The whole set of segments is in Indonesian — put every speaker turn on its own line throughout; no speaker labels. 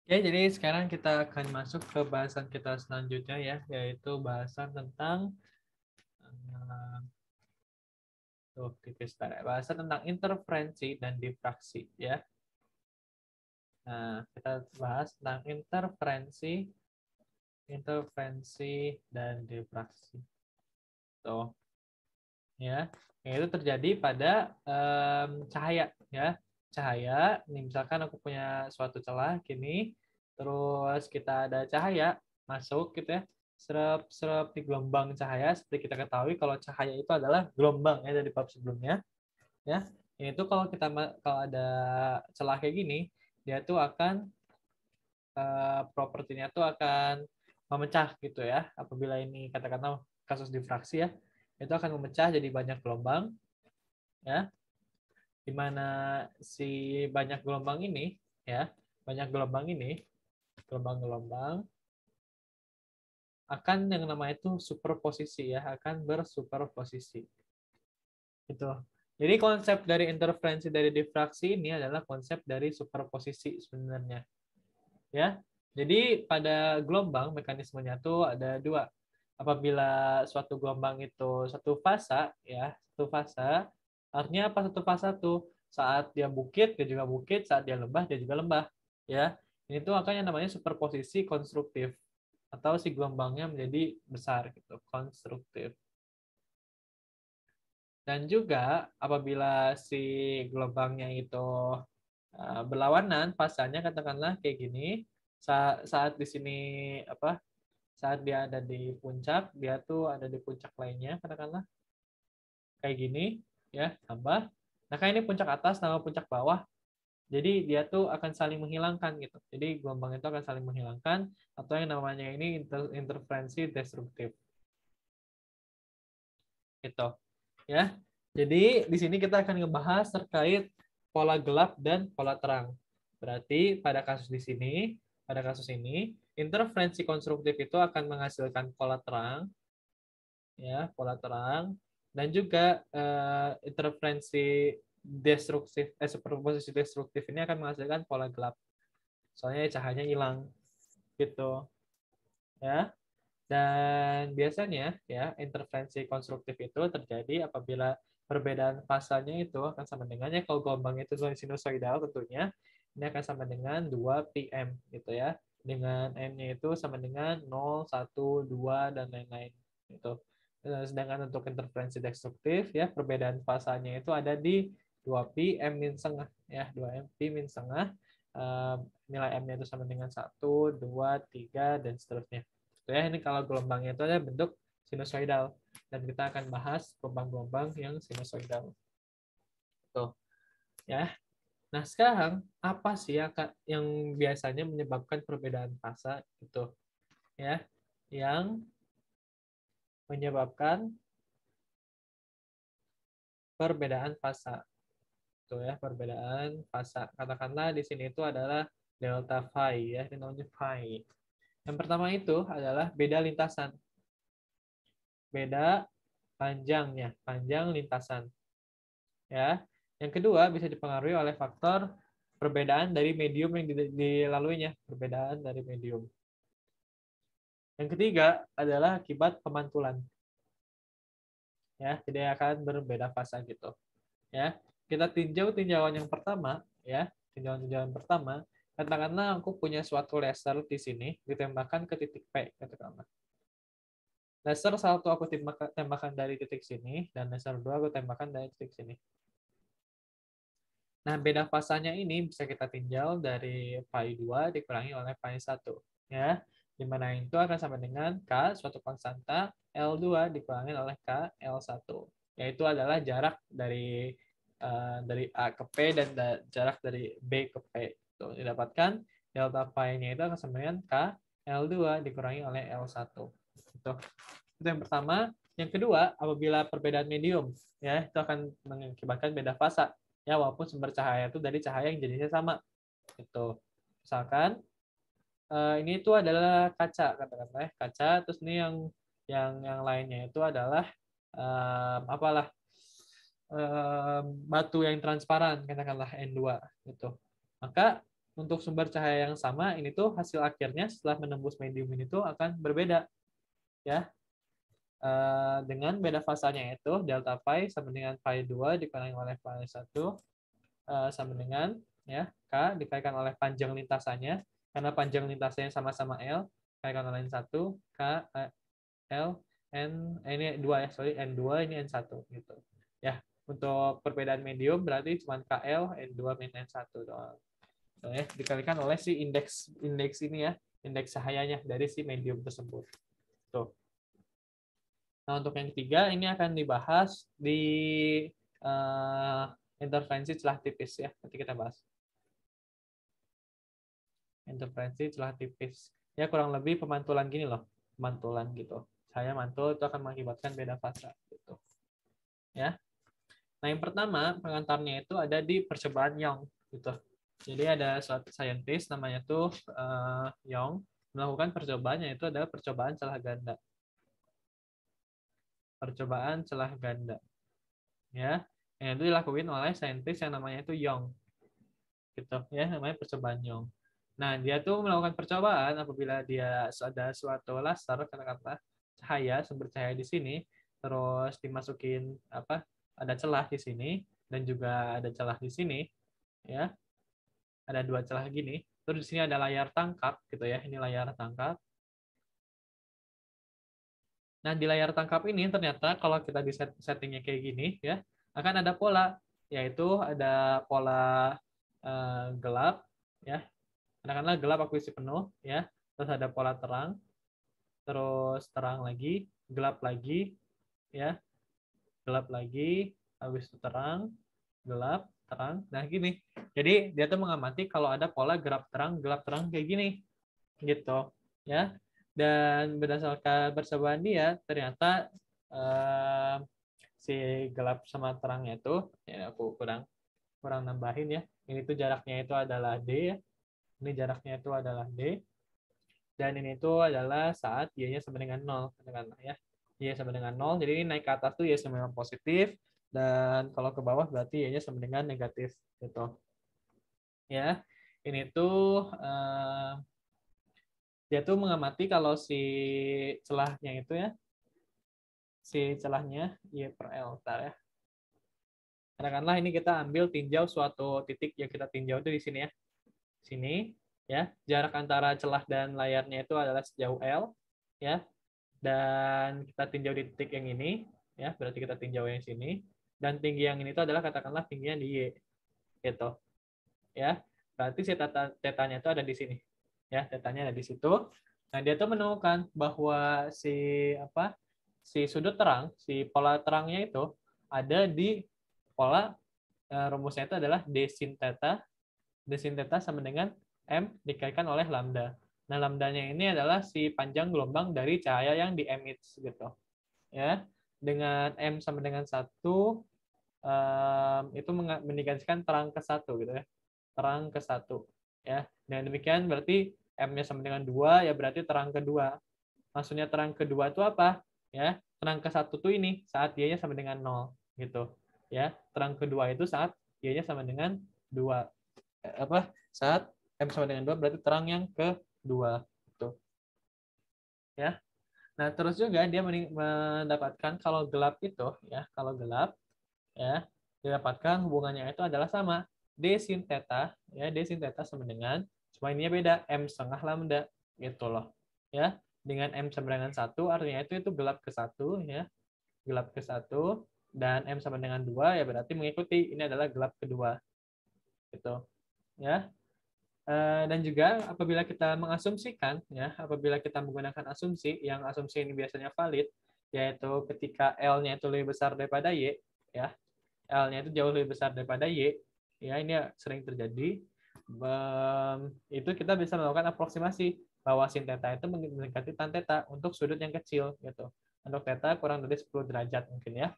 Oke, jadi sekarang kita akan masuk ke bahasan kita selanjutnya ya, yaitu bahasan tentang eh, bahasan tentang interferensi dan difraksi ya. Nah, kita bahas tentang interferensi dan difraksi. Tuh, ya. Yang itu terjadi pada cahaya ya. Cahaya, ini misalkan aku punya suatu celah gini, terus kita ada cahaya masuk gitu ya. Serap-serap di gelombang cahaya, seperti kita ketahui kalau cahaya itu adalah gelombang ya dari bab sebelumnya ya. Ini tuh kalau ada celah kayak gini, dia tuh akan propertinya tuh akan memecah gitu ya. Apabila ini katakanlah kasus difraksi ya, itu akan memecah jadi banyak gelombang ya, di mana si banyak gelombang ini ya, banyak gelombang ini, gelombang-gelombang akan yang namanya itu superposisi ya, akan bersuperposisi. Itu. Jadi konsep dari interferensi dari difraksi ini adalah konsep dari superposisi sebenarnya. Ya. Jadi pada gelombang mekanismenya tuh ada dua. Apabila suatu gelombang itu satu fasa ya, satu fasa, artinya apa satu fasa tuh? Saat dia bukit, dia juga bukit, saat dia lembah, dia juga lembah, ya. Ini tuh akan yang namanya superposisi konstruktif atau si gelombangnya menjadi besar gitu, konstruktif. Dan juga apabila si gelombangnya itu berlawanan, fasanya katakanlah kayak gini, saat di sini apa? Saat dia ada di puncak, dia tuh ada di puncak lainnya, katakanlah kayak gini, ya tambah. Nah, kayak ini puncak atas sama puncak bawah, jadi dia tuh akan saling menghilangkan gitu. Jadi gelombang itu akan saling menghilangkan atau yang namanya ini interferensi destruktif. Gitu. Ya. Jadi di sini kita akan ngebahas terkait pola gelap dan pola terang. Berarti pada kasus ini, interferensi konstruktif itu akan menghasilkan pola terang, ya, pola terang, dan juga interferensi superposisi destruktif ini akan menghasilkan pola gelap. Soalnya cahayanya hilang, gitu, ya. Dan biasanya ya interferensi konstruktif itu terjadi apabila perbedaan fasanya itu akan sama dengannya kalau gelombang itu sinusoidal tentunya ini akan sama dengan 2 pm gitu ya. Dengan n-nya itu sama dengan 0, 1, 2 dan lain-lain gitu. Sedangkan untuk interferensi destruktif ya perbedaan fasanya itu ada di 2 pi m min setengah ya, 2 pi min setengah. Nilai m-nya itu sama dengan 1, 2, 3 dan seterusnya. Ya, ini kalau gelombangnya itu ada bentuk sinusoidal dan kita akan bahas gelombang-gelombang yang sinusoidal. Tuh, ya. Nah, sekarang apa sih yang biasanya menyebabkan perbedaan fasa itu? Ya, yang menyebabkan perbedaan fasa. Tuh ya, perbedaan fasa. Katakanlah di sini itu adalah delta phi ya, ini namanya phi. Yang pertama itu adalah beda lintasan. Beda panjangnya, panjang lintasan. Ya. Yang kedua bisa dipengaruhi oleh faktor perbedaan dari medium yang dilaluinya, perbedaan dari medium. Yang ketiga adalah akibat pemantulan. Ya, jadi akan berbeda fasa gitu. Ya. Kita tinjau tinjauan yang pertama, ya. Tinjauan-tinjauan pertama, katakanlah aku punya suatu laser di sini ditembakkan ke titik P, katakanlah. Laser satu aku tembakan dari titik sini dan laser 2 aku tembakan dari titik sini. Nah, beda fasanya ini bisa kita tinjau dari pi 2 dikurangi oleh pi 1. Ya, di mana itu akan sama dengan K, suatu konstanta, L2 dikurangi oleh K, L1. Yaitu adalah jarak dari A ke P dan jarak dari B ke P. Tuh, didapatkan delta pi-nya itu akan sama dengan K, L2 dikurangi oleh L1. Itu yang pertama. Yang kedua, apabila perbedaan medium, ya itu akan mengakibatkan beda fasa. Ya, walaupun sumber cahaya itu dari cahaya yang jenisnya sama. Itu. Misalkan ini itu adalah kaca, katakanlah ya, kaca. Terus ini yang lainnya itu adalah apalah batu yang transparan, katakanlah N2 gitu. Maka untuk sumber cahaya yang sama, ini tuh hasil akhirnya setelah menembus medium ini tuh akan berbeda, ya. Dengan beda fasanya itu delta pi sama dengan pi 2 dikalikan oleh pi 1 sama dengan ya K dikalikan oleh panjang lintasannya, karena panjang lintasannya sama-sama L, dikalikan oleh N1 K L N ini 2 ya, sorry N2 ini N1 gitu. Ya, untuk perbedaan medium berarti cuma KL N2 min N1 doang. Ya, dikalikan oleh si indeks ini ya, indeks cahayanya dari si medium tersebut. Tuh. Nah, untuk yang ketiga, ini akan dibahas di interferensi celah tipis ya. Nanti kita bahas. Interferensi celah tipis. Ya, kurang lebih pemantulan gini loh. Pemantulan gitu. Saya mantul itu akan mengakibatkan beda fasa. Gitu. Ya. Nah, yang pertama, pengantarnya itu ada di percobaan Young. Gitu. Jadi ada suatu saintis namanya tuh Young melakukan percobaannya itu adalah percobaan celah ganda. Percobaan celah ganda. Ya, yang itu dilakukan oleh saintis yang namanya itu Young. Gitu ya, namanya percobaan Young. Nah, dia tuh melakukan percobaan apabila dia ada suatu laser katakanlah cahaya, sumber cahaya di sini, terus dimasukin apa? Ada celah di sini dan juga ada celah di sini, ya. Ada dua celah gini. Terus di sini ada layar tangkap gitu ya. Ini layar tangkap. Nah, di layar tangkap ini ternyata kalau kita di settingnya kayak gini ya, akan ada pola, yaitu ada pola gelap ya. Katakanlah gelap akuisisi penuh ya. Terus ada pola terang, terus terang lagi, gelap lagi ya. Gelap lagi, habis itu terang, gelap, terang. Nah, gini. Jadi dia tuh mengamati kalau ada pola gelap terang kayak gini gitu ya. Dan berdasarkan percobaan dia ternyata si gelap sama terangnya itu ya aku kurang nambahin ya. Ini tuh jaraknya itu adalah D ya. Ini jaraknya itu adalah D. Dan ini tuh adalah saat y-nya sama dengan 0 katakanlah ya. Y sama dengan 0. Jadi ini naik ke atas tuh y sama dengan positif dan kalau ke bawah berarti y-nya sama dengan negatif gitu. Ya. Ini tuh dia tuh mengamati kalau si celahnya itu ya, si celahnya Y per L. Bentar ya. Katakanlah ini kita ambil tinjau suatu titik yang kita tinjau itu di sini ya. Sini ya. Jarak antara celah dan layarnya itu adalah sejauh L ya. Dan kita tinjau di titik yang ini ya, berarti kita tinjau yang sini dan tinggi yang ini itu adalah katakanlah tingginya di Y gitu. Ya. Berarti si tetanya itu ada di sini. Ya, tetanya ada di situ. Nah, dia tuh menemukan bahwa si sudut terang, si pola terangnya itu ada di pola rumusnya itu adalah d sin theta. D sin theta sama dengan M dikalikan oleh lambda. Nah, lambdanya ini adalah si panjang gelombang dari cahaya yang di emit gitu. Ya. Dengan M sama dengan 1 itu mendikasikan terang ke 1 gitu ya. Terang ke 1 ya. Dengan demikian berarti M-nya sama dengan 2 ya berarti terang kedua. Maksudnya terang kedua itu apa? Ya, terang ke 1 tuh ini saat y-nya sama dengan 0 gitu. Ya, terang kedua itu saat y-nya sama dengan 2. Saat M sama dengan 2 berarti terang yang kedua gitu. Ya. Nah, terus juga dia mendapatkan kalau gelap itu ya, kalau gelap ya, didapatkan hubungannya itu adalah sama D sin theta ya, D sin theta sama dengan cuma ininya beda M setengah lambda gitu loh. Ya, dengan M sama dengan 1 artinya itu gelap ke 1 ya. Gelap ke 1 dan M sama dengan 2 ya berarti mengikuti ini adalah gelap kedua. Gitu. Ya. Dan juga apabila kita mengasumsikan ya, apabila kita menggunakan asumsi yang asumsi ini biasanya valid yaitu ketika L-nya itu lebih besar daripada Y ya. L-nya itu jauh lebih besar daripada Y ya, ini sering terjadi. Itu kita bisa melakukan aproksimasi bahwa sin theta itu mendekati tan theta untuk sudut yang kecil gitu. Untuk theta kurang dari 10 derajat mungkin ya.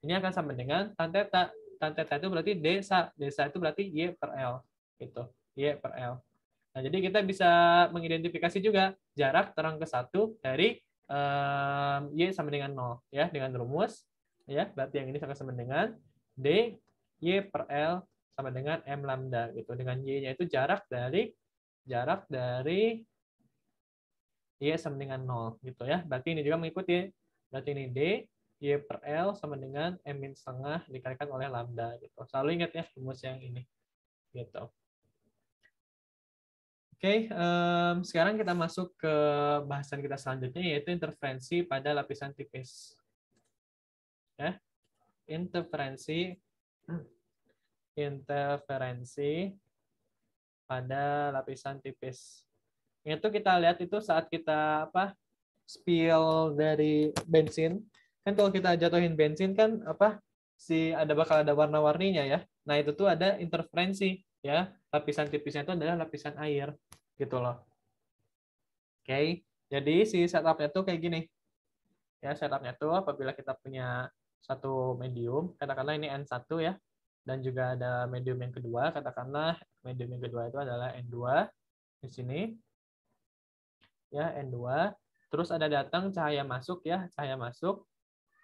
Ini akan sama dengan tan theta. Tan theta itu berarti desa. Desa itu berarti Y per L gitu. Y per L. Nah, jadi kita bisa mengidentifikasi juga jarak terang ke 1 dari Y sama dengan 0 ya dengan rumus ya, berarti yang ini sama dengan D Y per L sama dengan M lambda gitu. Dengan Y-nya itu jarak dari Y sama dengan 0 gitu ya. Berarti ini juga mengikuti. Berarti ini D, Y per L sama dengan M min setengah dikalikan oleh lambda gitu. Selalu ingat ya rumus yang ini gitu. Oke, sekarang kita masuk ke bahasan kita selanjutnya yaitu interferensi pada lapisan tipis. Ya, interferensi pada lapisan tipis. Itu kita lihat itu saat kita spill dari bensin. Kan kalau kita jatuhin bensin kan bakal ada warna-warninya ya. Nah, itu tuh ada interferensi ya. Lapisan tipisnya itu adalah lapisan air gitu loh. Oke. Jadi si setupnya tuh kayak gini. Ya, setupnya tuh apabila kita punya satu medium, katakanlah ini N1 ya. Dan juga ada medium yang kedua, katakanlah medium yang kedua itu adalah N2 di sini. Ya, N2. Terus ada datang cahaya masuk ya, cahaya masuk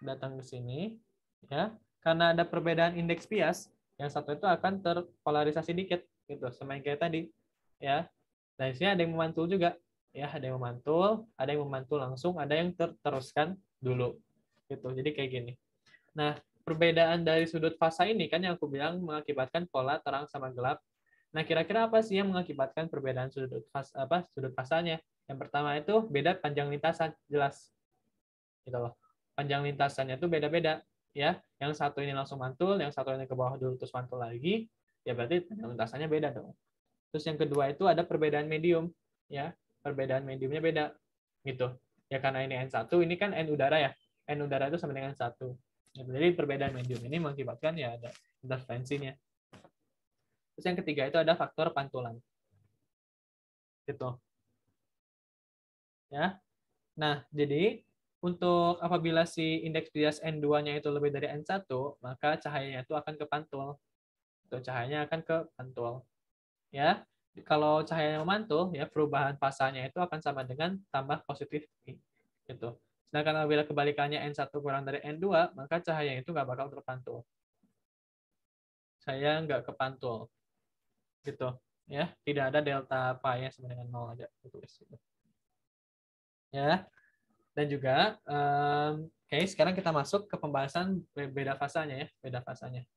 datang ke sini ya. Karena ada perbedaan indeks bias, yang satu itu akan terpolarisasi dikit gitu, sama yang kayak tadi ya. Nah, di sini ada yang memantul juga ya, ada yang memantul langsung, ada yang terteruskan dulu gitu. Jadi kayak gini. Nah, perbedaan dari sudut fasa ini kan yang aku bilang mengakibatkan pola terang sama gelap. Nah, kira-kira apa sih yang mengakibatkan perbedaan sudut fasanya? Yang pertama itu beda panjang lintasan, jelas. Gitu loh. Panjang lintasannya itu beda-beda ya. Yang satu ini langsung mantul, yang satu ini ke bawah dulu terus mantul lagi, ya berarti panjang lintasannya beda dong. Terus yang kedua itu ada perbedaan medium ya. Perbedaan mediumnya beda gitu. Ya karena ini N1, ini kan N udara ya. N udara itu sama dengan 1. Jadi perbedaan medium ini mengakibatkan ya ada interferensinya. Terus yang ketiga itu ada faktor pantulan. Gitu. Ya. Nah, jadi untuk apabila si indeks bias N2-nya itu lebih dari N1, maka cahayanya itu akan kepantul. Itu cahayanya akan kepantul. Ya. Kalau cahayanya memantul, ya perubahan fasanya itu akan sama dengan tambah positif gitu. Sedangkan apabila kebalikannya N1 kurang dari N2, maka cahaya itu nggak bakal terpantul. Saya nggak kepantul. Gitu. Ya, tidak ada delta pi-nya sama dengan 0 aja tulis gitu. Ya. Dan juga oke, sekarang kita masuk ke pembahasan beda fasanya ya, beda fasanya.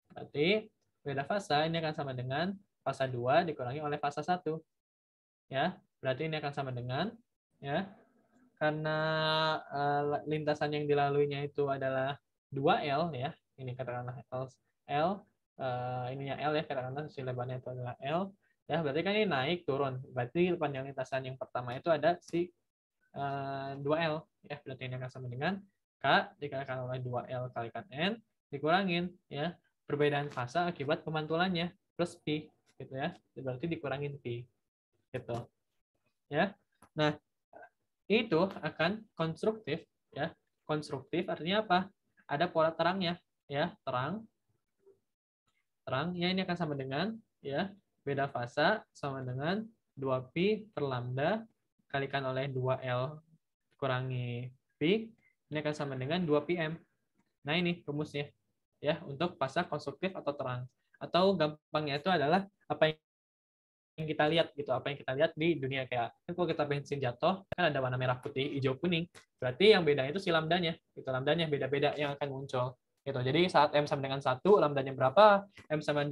Berarti beda fasa ini akan sama dengan fasa 2 dikurangi oleh fasa 1. Ya, berarti ini akan sama dengan ya, karena lintasan yang dilaluinya itu adalah 2L ya. Ini katakanlah L ininya L ya, katakanlah si lebarnya itu adalah L. Ya, berarti kan ini naik turun. Berarti panjang lintasan yang pertama itu ada si 2L ya, berarti ini akan sama dengan K dikalikan oleh 2L kalikan N dikurangin ya perbedaan fasa akibat pemantulannya plus P gitu ya, berarti dikurangin P gitu ya. Nah, itu akan konstruktif ya. Konstruktif artinya apa? Ada pola terangnya ya, terang ya, ini akan sama dengan ya beda fasa sama dengan 2Pi per lambda kalikan oleh 2L kurangi Pi, ini akan sama dengan 2PM. Nah, ini rumusnya ya untuk fasa konstruktif atau terang. Atau gampangnya itu adalah apa yang kita lihat gitu, apa yang kita lihat di dunia. Kayak kan kalau kita bensin jatuh kan ada warna merah, putih, hijau, kuning. Berarti yang beda itu si lambdanya. Itu lambdanya beda-beda yang akan muncul. Gitu. Jadi saat M sama dengan 1, lambdanya berapa? M sama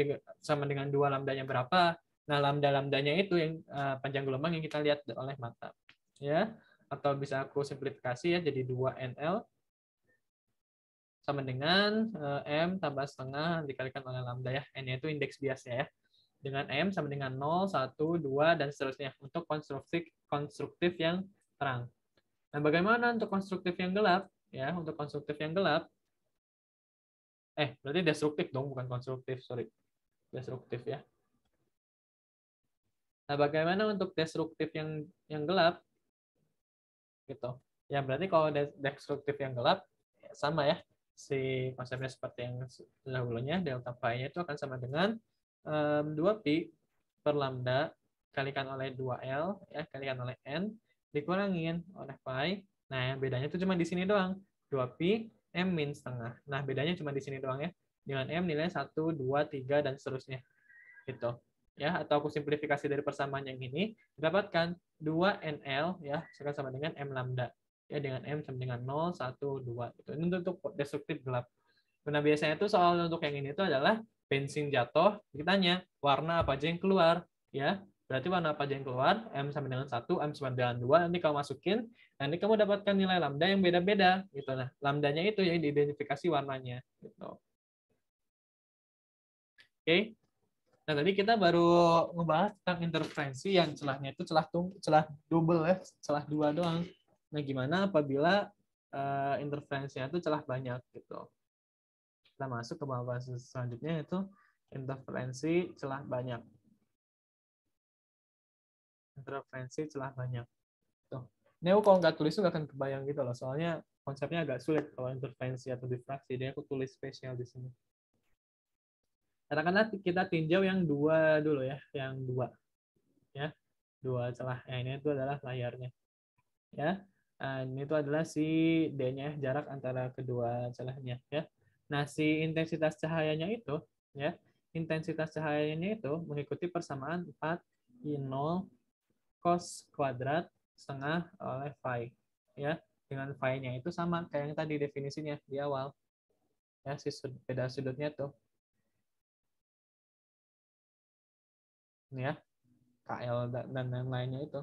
dengan 2, lambdanya berapa? Nah, lambda-lambdanya itu yang panjang gelombang yang kita lihat oleh mata. Ya. Atau bisa aku simplifikasi ya jadi 2NL sama dengan M tambah setengah dikalikan oleh lambda ya. N-nya itu indeks biasnya ya. Dengan M sama dengan 0, 1, 2, dan seterusnya untuk konstruktif yang terang. Nah, bagaimana untuk konstruktif yang gelap? Ya, untuk konstruktif yang gelap, berarti destruktif dong, bukan konstruktif, sorry. Destruktif ya. Nah, bagaimana untuk destruktif yang gelap? Gitu. Ya, berarti kalau destruktif yang gelap, sama ya. Si konsepnya seperti yang dahulunya, delta pi-nya itu akan sama dengan 2pi per lambda kalikan oleh 2L ya, kalikan oleh N dikurangin oleh pi. Nah, yang bedanya itu cuma di sini doang. 2pi M min setengah. Nah, bedanya cuma di sini doang ya. dengan M nilainya 1, 2, 3, dan seterusnya. Gitu. Ya, atau aku simplifikasi dari persamaan yang ini, dapatkan 2NL ya sama dengan M lambda. Ya, dengan M sama dengan 0, 1, 2. Gitu. Ini untuk destruktif gelap. Nah, biasanya itu soal untuk yang ini itu adalah bensin jatuh, ditanya warna apa aja yang keluar, ya. Berarti warna apa aja yang keluar, M sama dengan 1, M sama dengan 2, nanti kamu masukin, nanti kamu dapatkan nilai lambda yang beda-beda, gitu. Nah, lambdanya itu yang diidentifikasi warnanya, gitu. Oke. Nah, tadi kita baru ngebahas tentang interferensi yang celahnya itu celah double ya, celah 2 doang. Nah, gimana apabila interferensinya itu celah banyak, gitu. Kita masuk ke pembahasan selanjutnya, yaitu interferensi celah banyak. Interferensi celah banyak. Tuh. Ini aku kalau nggak tulis itu nggak akan kebayang gitu loh, soalnya konsepnya agak sulit kalau interferensi atau difraksi. Jadi aku tulis spesial di sini. Katakanlah kita tinjau yang dua dulu ya, yang dua. Ya, dua celah. Nah, ini itu adalah layarnya. Ya, nah, ini itu adalah si D-nya, jarak antara kedua celahnya. Ya. Nah, si intensitas cahayanya itu, ya, intensitas cahayanya itu mengikuti persamaan 4 I0 cos kuadrat setengah oleh phi. Ya, dengan phi-nya itu sama kayak yang tadi definisinya di awal. Ya, si beda sudutnya tuh. Ini ya, KL dan lain-lainnya itu.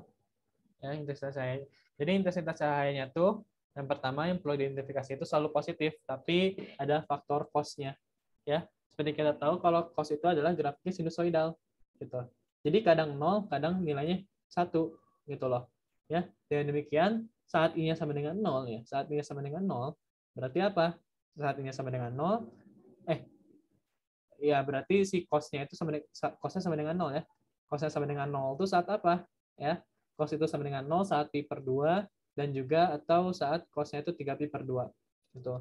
Ya, intensitas cahaya. Jadi intensitas cahayanya tuh yang pertama yang perlu diidentifikasi itu selalu positif, tapi ada faktor cos-nya. Ya, seperti kita tahu kalau cos itu adalah grafiknya sinusoidal gitu. Jadi kadang 0, kadang nilainya 1 gitu loh. Ya, dengan demikian saat I-nya sama dengan 0 ya. Saat I-nya sama dengan 0, berarti apa? Saat I-nya sama dengan 0, ya berarti si cos-nya itu cos-nya sama dengan 0 ya. Cos-nya sama dengan 0 itu saat apa? Ya. Cos itu sama dengan 0 saat pi per 2 dan juga atau saat cos-nya itu 3 pi per 2. Gitu.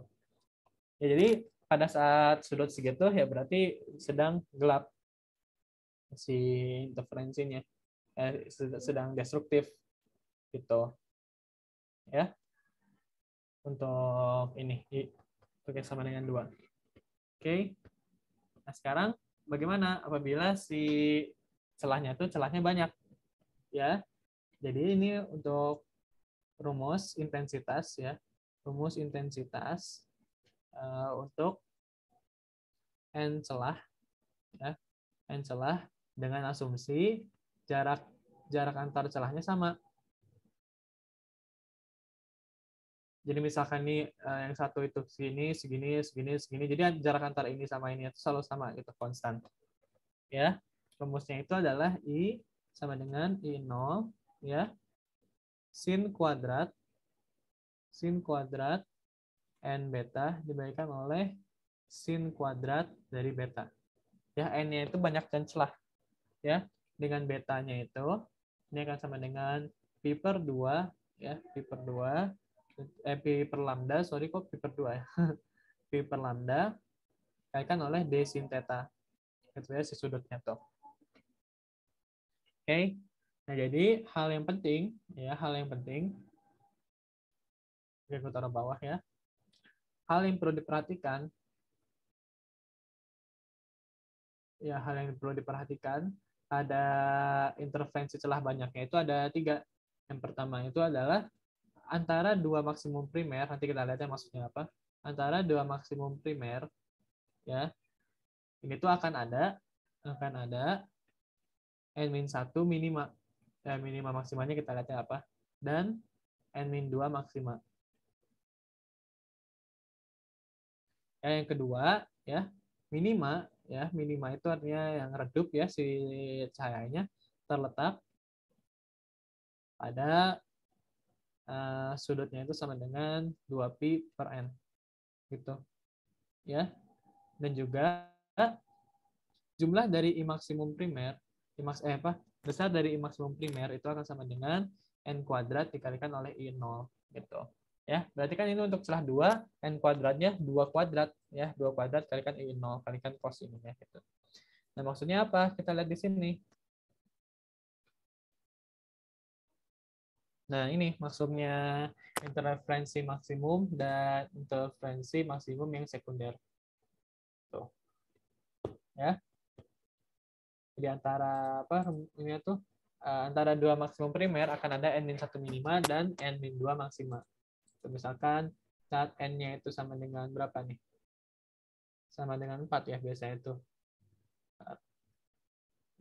Ya, jadi pada saat sudut segitu ya berarti sedang gelap si interferensinya. Sedang destruktif gitu. Ya. Untuk ini untuk yang sama dengan 2. Oke. Nah, sekarang bagaimana apabila si celahnya banyak? Ya. Jadi ini untuk rumus intensitas ya. Rumus intensitas untuk n celah ya. N celah dengan asumsi jarak antar celahnya sama. Jadi misalkan nih yang satu itu segini, segini, segini, segini. Jadi jarak antar ini sama ini itu selalu sama gitu, konstan. Ya. Rumusnya itu adalah I sama dengan I0 ya. Sin kuadrat n beta diberikan oleh sin kuadrat dari beta. Ya, n-nya itu banyak dan celah. Ya, dengan betanya itu ini akan sama dengan pi per 2 ya, pi per 2 pi per lambda, sorry kok pi per 2 ya. Pi per lambda dikalikan oleh d sin theta. Itu ya si sudutnya tuh. Oke. Nah, jadi hal yang penting aku taruh bawah ya. Hal yang perlu diperhatikan ada interferensi celah banyaknya itu ada 3. Yang pertama itu adalah antara dua maksimum primer, nanti kita lihatnya maksudnya apa. Antara dua maksimum primer ya. Ini tuh akan ada n-1 minima. Ya, minima maksimalnya kita lihatnya apa. Dan n-2 maksima. Ya, yang kedua ya, minima itu artinya yang redup ya si cahayanya terletak pada sudutnya itu sama dengan 2pi per n gitu ya. Dan juga jumlah dari I maksimum primer besar dari I maksimum primer itu akan sama dengan n kuadrat dikalikan oleh I0 gitu. Ya, berarti kan ini untuk celah 2, n kuadratnya 2 kuadrat ya, 2 kuadrat kalikan I0 kalikan cos ini ya gitu. Nah, maksudnya apa? Kita lihat di sini. Nah, ini maksudnya interferensi maksimum dan interferensi maksimum yang sekunder. Tuh. Ya. Jadi antara apa ini tuh antara dua maksimum primer akan ada n-1 minima dan n-2 maksima. Misalkan saat n-nya itu sama dengan berapa nih? Sama dengan 4 ya biasanya itu.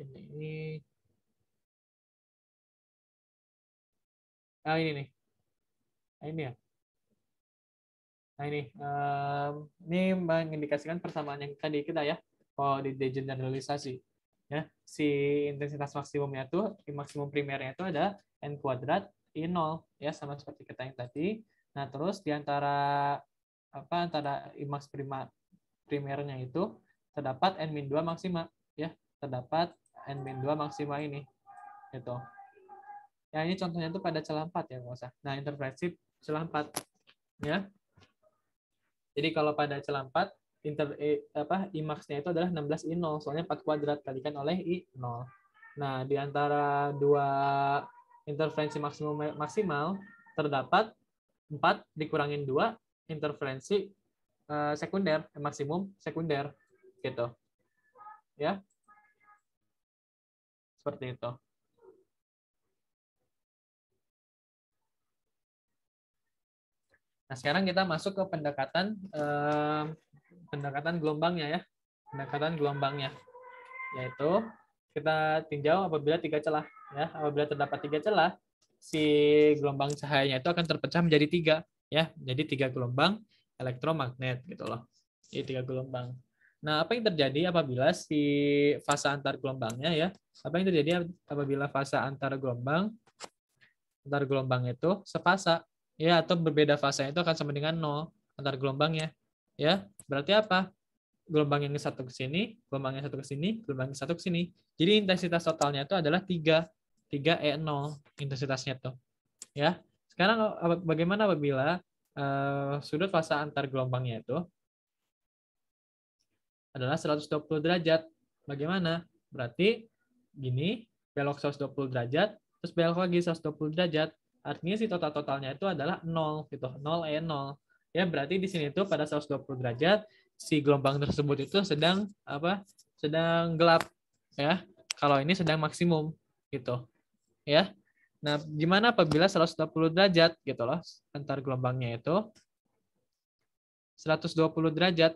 Ini ini nih. Ini ya. Nah ini mengindikasikan persamaan yang tadi kita ya, kalau di degeneralisasi. Ya, si intensitas maksimumnya itu, maksimum primernya itu ada n kuadrat I 0 ya, sama seperti kita yang tadi. Nah, terus di antara antara IMAX primernya itu terdapat n-2 maksima ya, terdapat n-2 maksima ini gitu. Ya, ini contohnya itu pada celah 4 ya, nggak usah. Nah, interferensi celah 4 ya. Jadi kalau pada celah 4 IMAX-nya itu adalah 16 I0, soalnya 4 kuadrat kalikan oleh I0. Nah, di antara dua interferensi maksimal terdapat 4 dikurangin 2 interferensi sekunder, maksimum sekunder gitu. Ya. Seperti itu. Nah, sekarang kita masuk ke pendekatan gelombangnya ya. Pendekatan gelombangnya, yaitu kita tinjau apabila 3 celah ya. Apabila terdapat 3 celah, si gelombang cahayanya itu akan terpecah menjadi 3 ya. Jadi 3 gelombang elektromagnet gitu loh. Jadi 3 gelombang. Nah, apa yang terjadi apabila si fasa antar gelombangnya ya? Apa yang terjadi apabila fasa antar gelombang itu sefasa ya, atau berbeda fasa itu akan sama dengan 0 antar gelombangnya ya. Berarti apa? Gelombang yang satu ke sini, gelombang yang satu ke sini, gelombang yang satu ke sini. Jadi intensitas totalnya itu adalah 3 E0 intensitasnya tuh ya. Sekarang bagaimana apabila sudut fasa antar gelombangnya itu adalah 120 derajat? Bagaimana? Berarti gini, belok 120 derajat, terus belok lagi 120 derajat. Artinya si totalnya itu adalah 0 gitu, 0 E0. Ya, berarti di sini itu pada 120 derajat si gelombang tersebut itu sedang sedang gelap ya. Kalau ini sedang maksimum gitu. Ya. Nah, gimana apabila 120 derajat gitu loh antar gelombangnya itu 120 derajat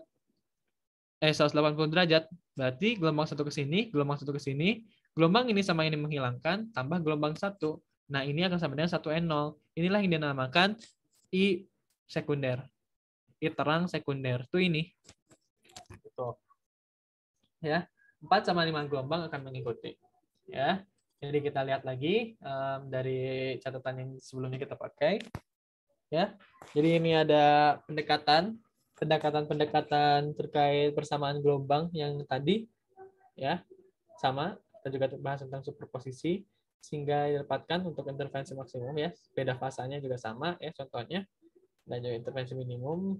180 derajat. Berarti gelombang satu ke sini, gelombang satu ke sini, gelombang ini sama ini menghilangkan, tambah gelombang satu. Nah, ini akan sama dengan 1N0. Inilah yang dinamakan I sekunder. I terang sekunder. Itu ini. Gitu. Ya. 4 sama 5 gelombang akan mengikuti. Ya. Jadi kita lihat lagi dari catatan yang sebelumnya kita pakai. Ya. Jadi ini ada pendekatan terkait persamaan gelombang yang tadi ya sama. Kita juga bahas tentang superposisi sehingga didapatkan untuk intervensi maksimum ya, beda fasanya juga sama ya contohnya, dan juga intervensi minimum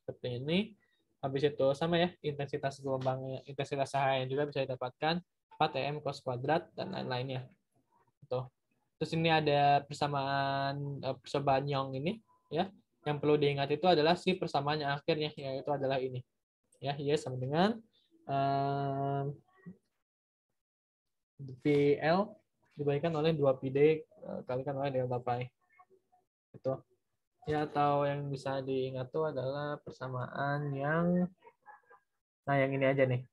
seperti ini. Habis itu sama ya, intensitas gelombangnya, intensitas cahaya juga bisa didapatkan 4 cos kuadrat dan lain-lainnya. Tuh. Terus ini ada percobaan Young ini ya. Yang perlu diingat itu adalah si persamaan yang akhirnya, yaitu adalah ini. Ya, Y sama dengan PL diberikan oleh 2PD kalikan oleh delta pi. Itu. Ya, atau yang bisa diingat itu adalah persamaan yang yang ini aja nih.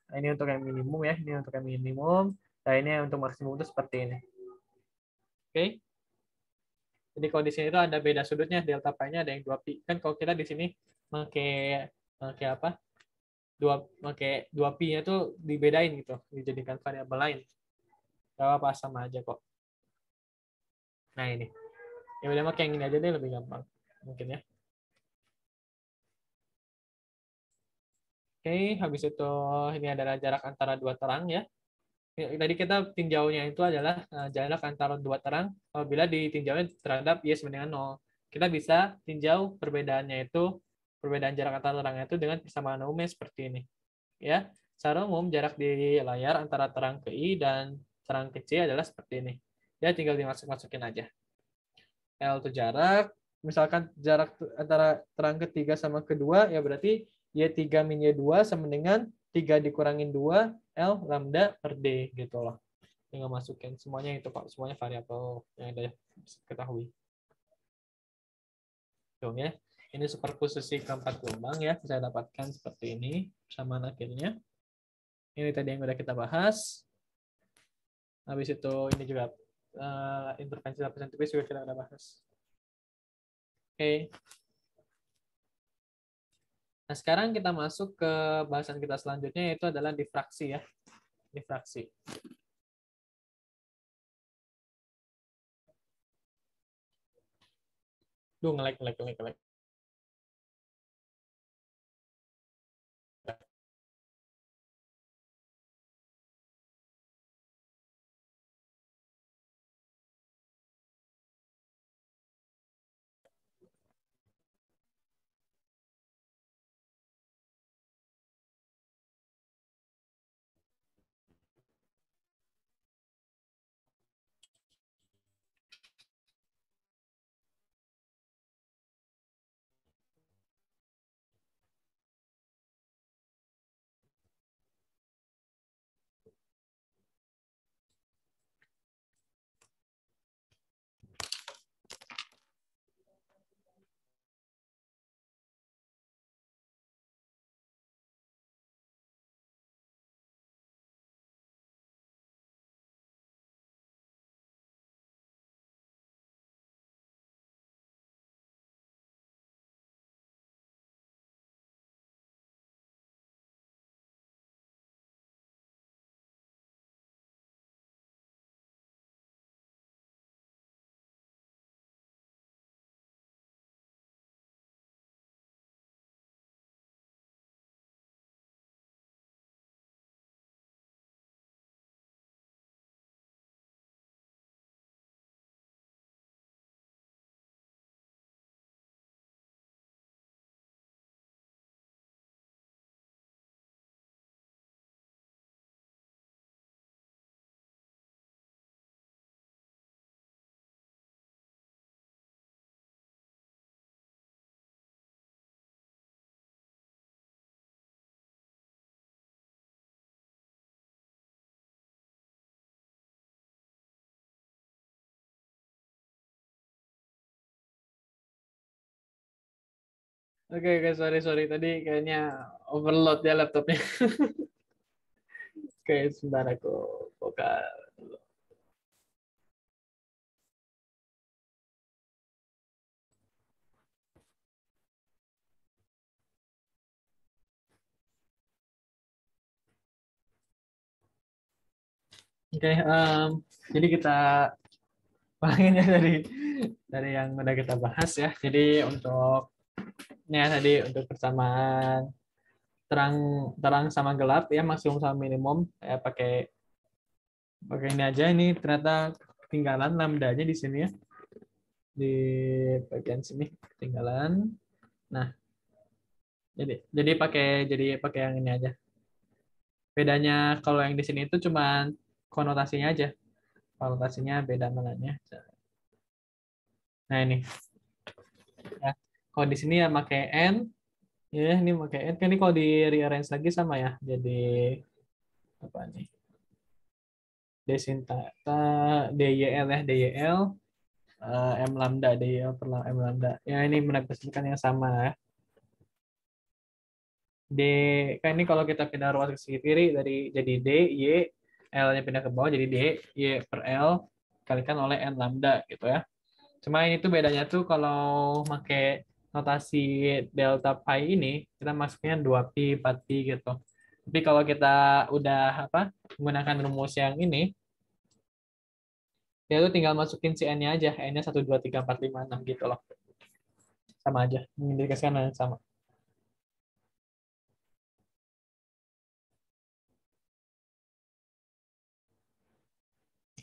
Nah, ini untuk yang minimum ya, ini untuk yang minimum. Nah, ini untuk maksimum itu seperti ini. Oke. Jadi kalau di sini itu ada beda sudutnya, delta pi-nya ada yang 2pi. Kan kalau kita di sini pakai apa? Pakai 2pi-nya itu dibedain gitu, dijadikan variabel lain. Gak apa-apa, sama aja kok. Nah, ini. Ya udah pakai yang ini aja deh, lebih gampang. Mungkin ya. Oke, habis itu ini adalah jarak antara dua terang ya. Tadi kita tinjaunya itu adalah jarak antara dua terang apabila ditinjaunya terhadap Y sama dengan 0. Kita bisa tinjau perbedaannya itu, perbedaan jarak antara terangnya itu dengan persamaan umumnya seperti ini. Ya, secara umum jarak di layar antara terang ke I dan terang ke C adalah seperti ini. Ya, tinggal dimasuk-masukin aja. L itu jarak, misalkan jarak antara terang ketiga sama kedua, ya berarti Y3 min Y2 sama dengan 3 dikurangin 2 L lambda per D gitu loh. Tinggal masukin semuanya itu Pak, semuanya variabel yang ada ketahui. Tuh ya. Ini superposisi keempat gelombang ya, saya dapatkan seperti ini persamaan akhirnya. Ini tadi yang udah kita bahas. Habis itu ini juga intervensi lapisan tipis juga kita udah bahas. Oke. Nah, sekarang kita masuk ke bahasan kita selanjutnya, yaitu adalah difraksi ya. Difraksi. Duh, ngelek. Oke, sorry. Tadi kayaknya overload ya laptopnya. Oke, sebentar aku buka. Oke, jadi kita ulangin ya dari yang udah kita bahas ya. Jadi untuk ya tadi untuk persamaan terang terang sama gelap ya, maksimum sama minimum ya, pakai ini aja. Ini ternyata ketinggalan lambdanya di sini ya, di bagian sini ketinggalan. Nah, jadi pakai yang ini aja. Bedanya kalau yang di sini itu cuma konotasinya aja, konotasinya beda mananya. Nah ini ya, kalau di sini ya pakai n ya, ini pakai n kan, ini kalau di rearrange lagi sama ya, jadi apa nih, desin tata DYL ya, DYL M lambda DYL per M lambda ya, ini merepresentasikan yang sama ya. D kan ini kalau kita pindah ruas ke sisi kiri dari jadi D Y, L-nya pindah ke bawah jadi D Y per L kalikan oleh N lambda gitu ya. Cuma ini tuh bedanya tuh kalau pakai notasi delta pi ini kita masuknya 2pi 4pi gitu. Tapi kalau kita udah apa menggunakan rumus yang ini, ya itu tinggal masukin si n-nya aja, n-nya 1 2 3 4 5 6 gitu loh. Sama aja, mengindikasikan yang sama.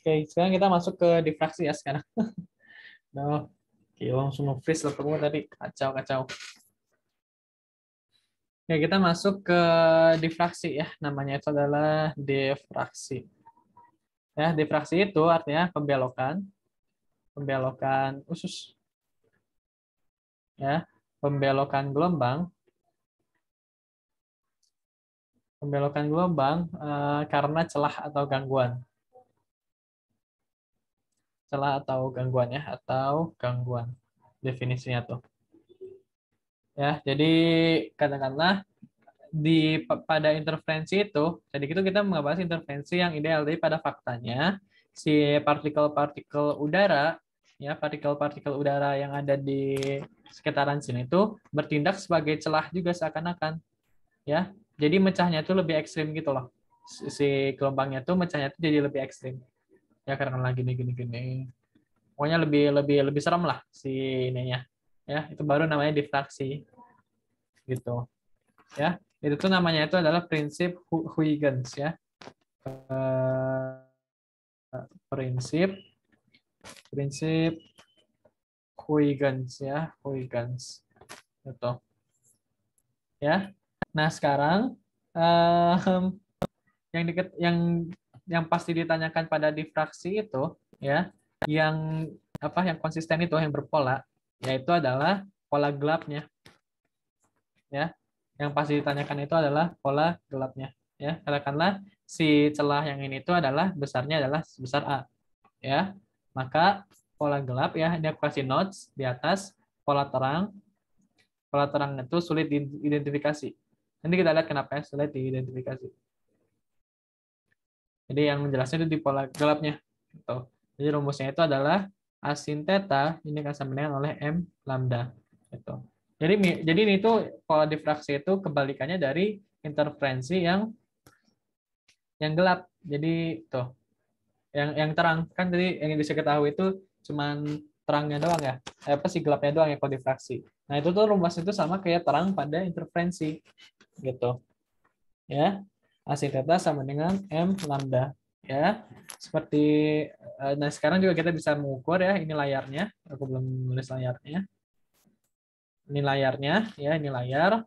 Oke, sekarang kita masuk ke difraksi ya sekarang. Nah, oke, langsung nge-freeze laptopnya tadi, kacau. Ya, kita masuk ke difraksi ya, namanya itu adalah difraksi. Ya, difraksi itu artinya pembelokan usus ya, pembelokan gelombang Pembelokan gelombang karena celah atau gangguan. Celah atau gangguan ya, atau gangguan. Definisinya tuh. Ya, jadi katakanlah pada interferensi itu, jadi itu kita membahas interferensi yang ideal. Jadi pada faktanya si partikel-partikel udara, ya partikel-partikel udara yang ada di sekitaran sini itu bertindak sebagai celah juga seakan-akan, ya. Jadi mecahnya itu lebih ekstrim gitu loh. Si gelombangnya tuh mecahnya itu jadi lebih ekstrim. Ya karena lagi gini. Pokoknya lebih serem lah si ininya. Ya, itu baru namanya difraksi gitu. Ya, itu tuh namanya itu adalah prinsip Huygens ya. Prinsip prinsip Huygens ya, Huygens itu ya. Nah sekarang yang yang pasti ditanyakan pada difraksi itu ya, yang yang konsisten itu yang berpola, yaitu adalah pola gelapnya ya. Yang pasti ditanyakan itu adalah pola gelapnya ya. Katakanlah si celah yang ini itu adalah besarnya adalah sebesar A ya. Maka pola gelap ya, ini aku kasih notes di atas. Pola terang itu sulit diidentifikasi. Nanti kita lihat kenapa ya sulit diidentifikasi. Jadi yang menjelaskan itu di pola gelapnya. Gitu. Jadi rumusnya itu adalah A sin theta ini akan sama dengan oleh M lambda. Gitu. Jadi ini tuh pola difraksi itu kebalikannya dari interferensi yang gelap. Jadi tuh yang terang kan tadi yang bisa ketahui itu cuman terangnya doang ya. Apa sih gelapnya doang ya kalau difraksi. Nah, itu tuh rumus itu sama kayak terang pada interferensi gitu. Ya. A sin theta sama dengan M lambda ya. Seperti nah sekarang juga kita bisa mengukur ya, ini layarnya. Aku belum nulis layarnya. Ini layarnya ya, ini layar.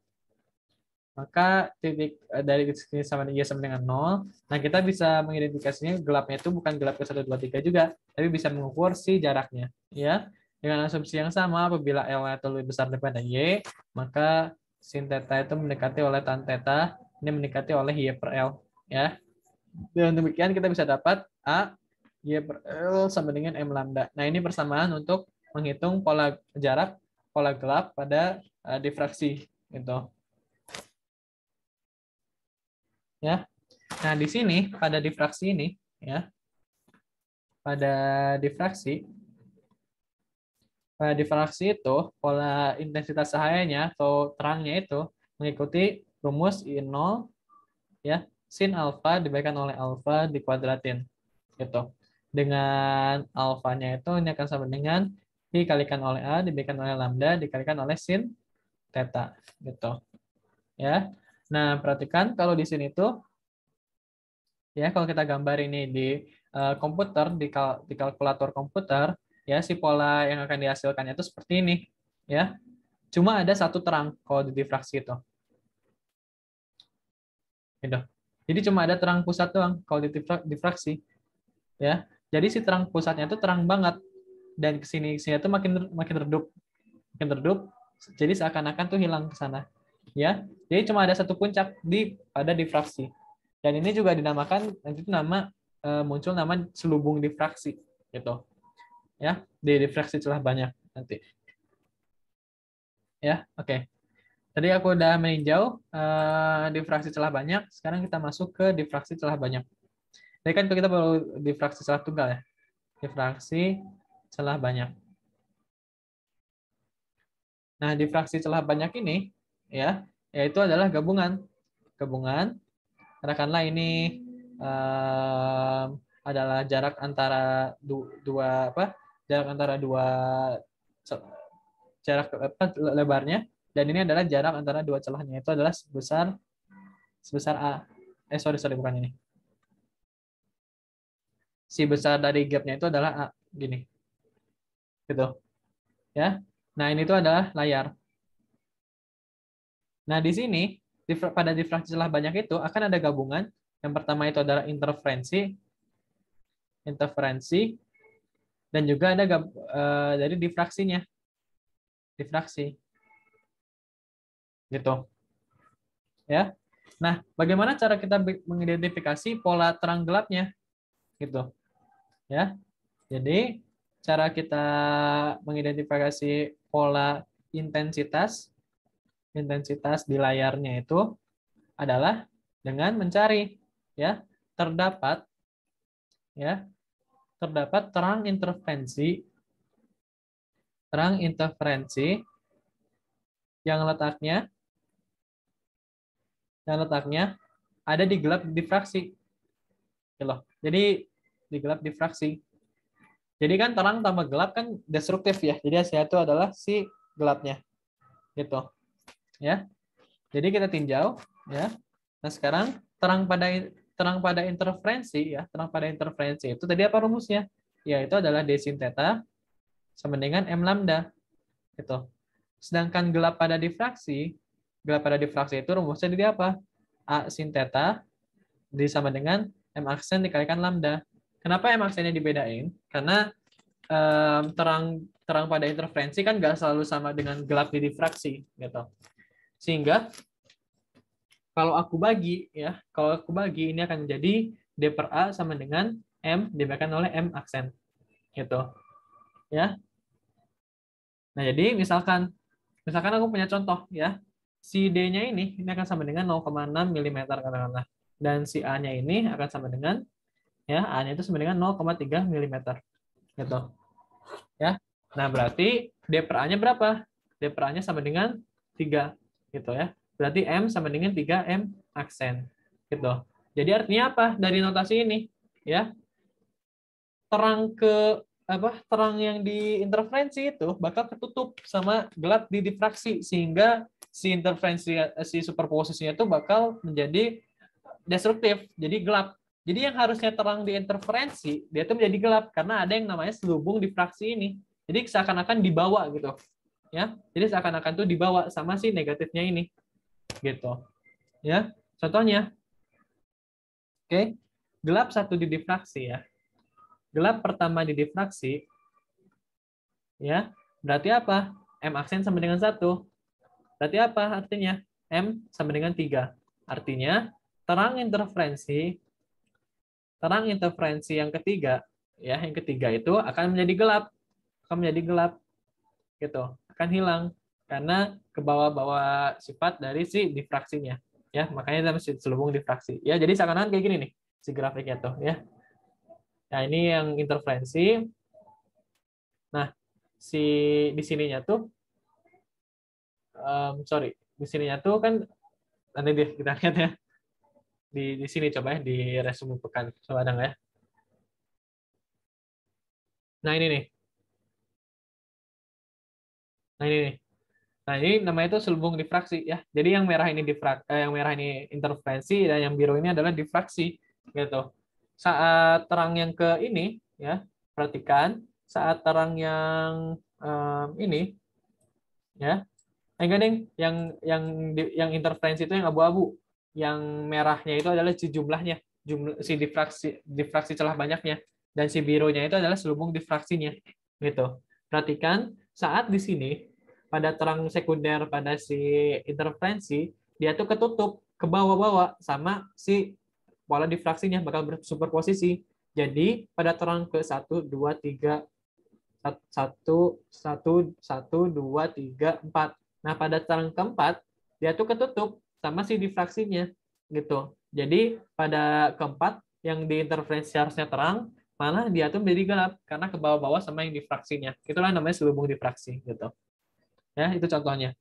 Maka titik dari sini sama dengan 0. Nah, kita bisa mengidentifikasinya gelapnya itu bukan gelap ke 1, 2, 3 juga, tapi bisa mengukur si jaraknya. Ya, dengan asumsi yang sama, apabila L itu lebih besar daripada Y, maka sin theta itu mendekati oleh tan theta, ini mendekati oleh Y per L. Ya, dengan demikian kita bisa dapat A, Y per L sama dengan M lambda. Nah, ini persamaan untuk menghitung pola jarak, pola gelap pada difraksi. Gitu. Ya. Nah, di sini pada difraksi ini ya, pada difraksi itu pola intensitas cahayanya atau terangnya itu mengikuti rumus I0 ya, sin alfa diberikan oleh alfa dikuadratin gitu. Dengan alfanya itu ini akan sama dengan dikalikan oleh A diberikan oleh lambda dikalikan oleh sin theta gitu. Ya. Nah, perhatikan kalau di sini tuh ya kalau kita gambar ini di komputer di kalkulator komputer ya, si pola yang akan dihasilkannya itu seperti ini ya, cuma ada satu terang kalau di difraksi itu gitu. Jadi cuma ada terang pusat doang kalau di difraksi ya. Jadi si terang pusatnya itu terang banget dan kesini sini itu makin redup jadi seakan-akan tuh hilang ke sana ya. Jadi cuma ada satu puncak pada difraksi. Dan ini juga dinamakan nanti itu muncul nama selubung difraksi gitu. Ya, di difraksi celah banyak nanti. Ya, oke. Tadi aku udah meninjau difraksi celah banyak, sekarang kita masuk ke difraksi celah banyak. Jadi kan kita baru difraksi celah tunggal ya. Difraksi celah banyak. Nah, difraksi celah banyak ini ya, yaitu adalah gabungan. Gabungan katakanlah ini adalah jarak antara dua jarak antara dua jarak lebarnya dan ini adalah jarak antara dua celahnya itu adalah sebesar A. Sorry bukan ini. Si besar dari gapnya itu adalah A gini. Gitu. Ya. Nah, ini tuh adalah layar. Nah, di sini pada difraksi celah banyak itu akan ada gabungan. Yang pertama itu adalah interferensi dan juga ada dari difraksinya. Difraksi. Gitu. Ya. Nah, bagaimana cara kita mengidentifikasi pola terang gelapnya? Gitu. Ya. Jadi, cara kita mengidentifikasi pola intensitas di layarnya itu adalah dengan mencari ya terdapat terang interferensi yang letaknya ada di gelap difraksi. Gitu loh. Jadi di gelap difraksi. Jadi kan terang tambah gelap kan destruktif ya. Jadi hasilnya itu adalah si gelapnya. Gitu. Ya. Jadi kita tinjau ya. Nah, sekarang terang pada interferensi ya, terang pada interferensi itu tadi apa rumusnya? Yaitu adalah D sin theta sama dengan M lambda. Gitu. Sedangkan gelap pada difraksi itu rumusnya jadi apa? A sin theta sama dengan M aksen dikalikan lambda. Kenapa M aksennya dibedain? Karena terang pada interferensi kan nggak selalu sama dengan gelap di difraksi gitu. Sehingga kalau aku bagi ini akan menjadi D per A sama dengan M diberikan oleh M aksen gitu. Ya. Nah, jadi misalkan aku punya contoh ya. Si D-nya ini akan sama dengan 0,6 mm katakanlah. Dan si A-nya ini akan sama dengan ya, A-nya itu sama dengan 0,3 mm gitu. Ya. Nah, berarti D per A-nya berapa? D per A-nya sama dengan 3 gitu ya. Berarti M sama dengan 3M aksen gitu. Jadi artinya apa dari notasi ini? Ya. Terang yang di interferensi itu bakal tertutup sama gelap di difraksi sehingga si superposisinya itu bakal menjadi destruktif, jadi gelap. Jadi yang harusnya terang di interferensi, dia itu menjadi gelap karena ada yang namanya selubung difraksi ini. Jadi seakan-akan dibawa gitu. Ya. Jadi seakan-akan tuh dibawa sama si negatifnya ini. Gitu. Ya. Contohnya. Oke. Gelap satu di difraksi ya. Gelap pertama di difraksi ya. Berarti apa? M aksen sama dengan 1. Berarti apa artinya? M sama dengan 3. Artinya terang interferensi yang ketiga ya, yang ketiga itu akan menjadi gelap gitu, akan hilang karena ke bawah-bawah sifat dari si difraksinya ya, makanya kita mesti selubung difraksi ya. Jadi seakan-akan kayak gini nih si grafiknya tuh ya. Nah, ini yang interferensi. Nah, si di sininya tuh di sininya tuh kan nanti deh kita lihat ya di sini, coba ya di resume pekan, coba ada nggak ya. Nah, ini nih. Nah, ini nih. Nah, ini namanya itu selubung difraksi ya. Jadi yang merah ini interferensi dan yang biru ini adalah difraksi gitu. Saat terang yang ke ini ya, perhatikan saat terang yang ini ya. Enggak, Deng, yang interferensi itu yang abu-abu. Yang merahnya itu adalah si jumlahnya, si difraksi celah banyaknya, dan si birunya itu adalah selubung difraksinya gitu. Perhatikan saat di sini pada terang sekunder pada si interferensi dia tuh ketutup ke bawah-bawah sama si pola difraksinya bakal bersuperposisi. Jadi pada terang ke 1 2 3 1 2 3 4. Nah, pada terang keempat dia tuh ketutup sama si difraksinya gitu. Jadi pada keempat yang diinterferensi harusnya terang, malah dia tuh menjadi gelap karena ke bawah-bawah sama yang difraksinya. Itulah namanya selubung difraksi gitu. Ya, itu contohnya.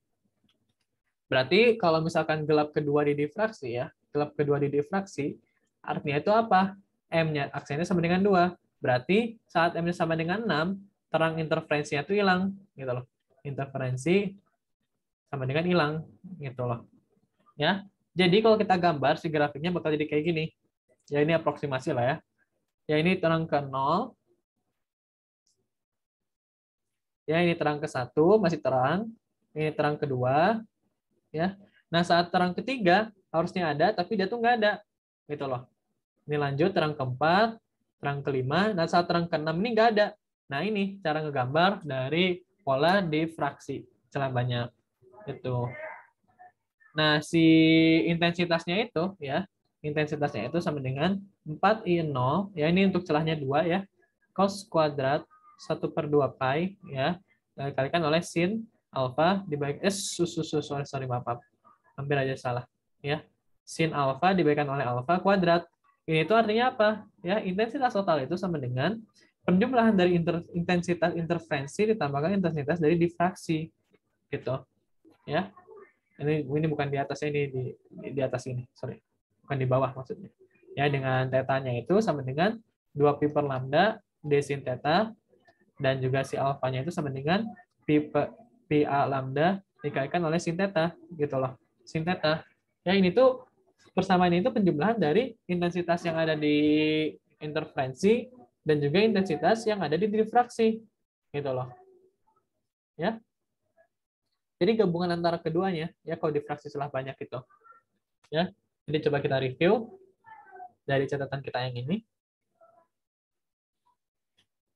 Berarti kalau misalkan gelap kedua di difraksi ya, gelap kedua di difraksi artinya itu apa? M-nya aksennya sama dengan 2. Berarti saat M-nya sama dengan 6, terang interferensinya itu hilang gitu loh. Interferensi sama dengan hilang gitu loh. Ya. Jadi kalau kita gambar si grafiknya bakal jadi kayak gini. Ya, ini aproksimasi lah ya. Ya, ini terang ke 0. Ya, ini terang ke 1 masih terang. Ini terang kedua ya. Nah, saat terang ketiga harusnya ada tapi dia tuh nggak ada. Gitu loh. Ini lanjut terang keempat, terang kelima, dan saat terang keenam ini nggak ada. Nah, ini cara ngegambar dari pola difraksi celah banyak. Itu. Nah, si intensitasnya itu ya, intensitasnya itu sama dengan 4I0, ya ini untuk celahnya 2 ya, cos kuadrat 1/2 pi ya, dikalikan oleh sin alfa dibagi sorry maaf, hampir aja salah ya. Sin alfa diberikan oleh alfa kuadrat. Ini itu artinya apa? Ya, intensitas total itu sama dengan penjumlahan dari intensitas interferensi ditambahkan intensitas dari difraksi gitu ya. Ini bukan di atasnya, ini di atas ini, sorry. Bukan di bawah maksudnya. Ya, dengan tetanya itu sama dengan 2 pi per lambda d sin theta, dan juga si alfanya itu sama dengan pi a lambda dikalikan oleh sin theta gitu loh. Sin theta. Ya, ini tuh persamaan ini tuh penjumlahan dari intensitas yang ada di interferensi dan juga intensitas yang ada di difraksi gitu loh. Ya. Jadi gabungan antara keduanya ya kalau difraksi setelah banyak itu. Ya. Jadi coba kita review dari catatan kita yang ini.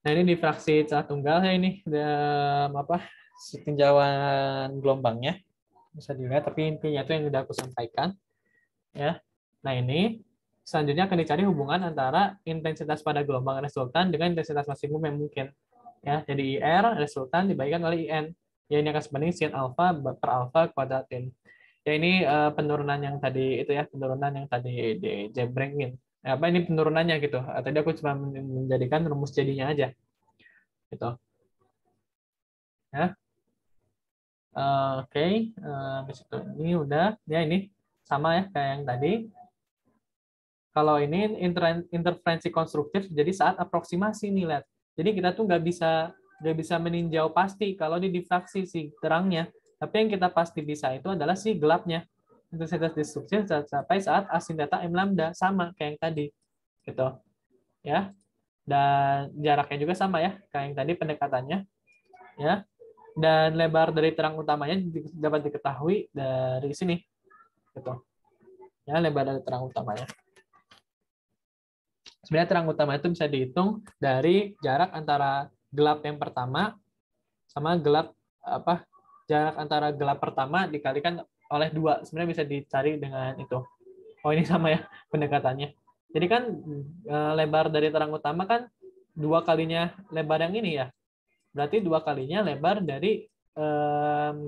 Nah, ini difraksi celah tunggal ya, ini tinjauan gelombangnya. Bisa dilihat, tapi intinya itu yang sudah aku sampaikan ya. Nah, ini selanjutnya akan dicari hubungan antara intensitas pada gelombang resultan dengan intensitas maksimum yang mungkin. Ya, jadi IR resultan dibagikan oleh IN. Ya, ini akan sebanding sin alfa per alfa kuadratin. Ya, ini penurunan yang tadi itu ya, penurunan yang tadi dijebrengin. Apa ini penurunannya gitu. Tadi aku cuma menjadikan rumus jadinya aja. Gitu. Ya. Oke, habis itu ini udah ya, ini sama ya kayak yang tadi. Kalau ini interferensi konstruktif, jadi saat aproksimasi nih, lihat. Jadi kita tuh nggak bisa meninjau pasti kalau di difraksi si terangnya. Tapi yang kita pasti bisa itu adalah si gelapnya. Intensitas disrupsi sampai saat asin theta m lambda sama kayak yang tadi, gitu. Ya. Dan jaraknya juga sama ya, kayak yang tadi pendekatannya. Ya. Dan lebar dari terang utamanya dapat diketahui dari sini, gitu. Ya, lebar dari terang utamanya. Sebenarnya terang utama itu bisa dihitung dari jarak antara gelap yang pertama sama jarak antara gelap pertama dikalikan oleh 2. Sebenarnya bisa dicari dengan itu. Oh, ini sama ya pendekatannya. Jadi kan lebar dari terang utama kan 2 kalinya lebar yang ini ya. Berarti 2 kalinya lebar dari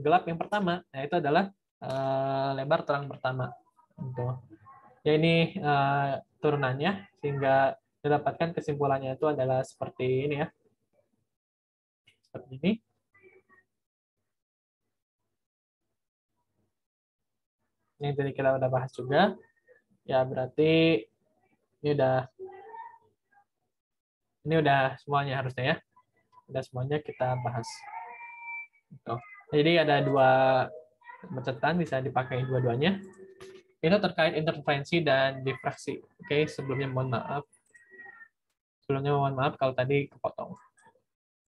gelap yang pertama. Nah, itu adalah lebar terang pertama. Gitu. Ya, ini turunannya sehingga didapatkan kesimpulannya itu adalah seperti ini ya. Seperti ini. Yang tadi kita udah bahas juga. Ya, berarti ini udah semuanya harusnya ya. Udah semuanya kita bahas. Gitu. Jadi ada 2 catatan bisa dipakai dua-duanya. Itu terkait interferensi dan difraksi. Oke, sebelumnya mohon maaf. Sebelumnya mohon maaf kalau tadi kepotong.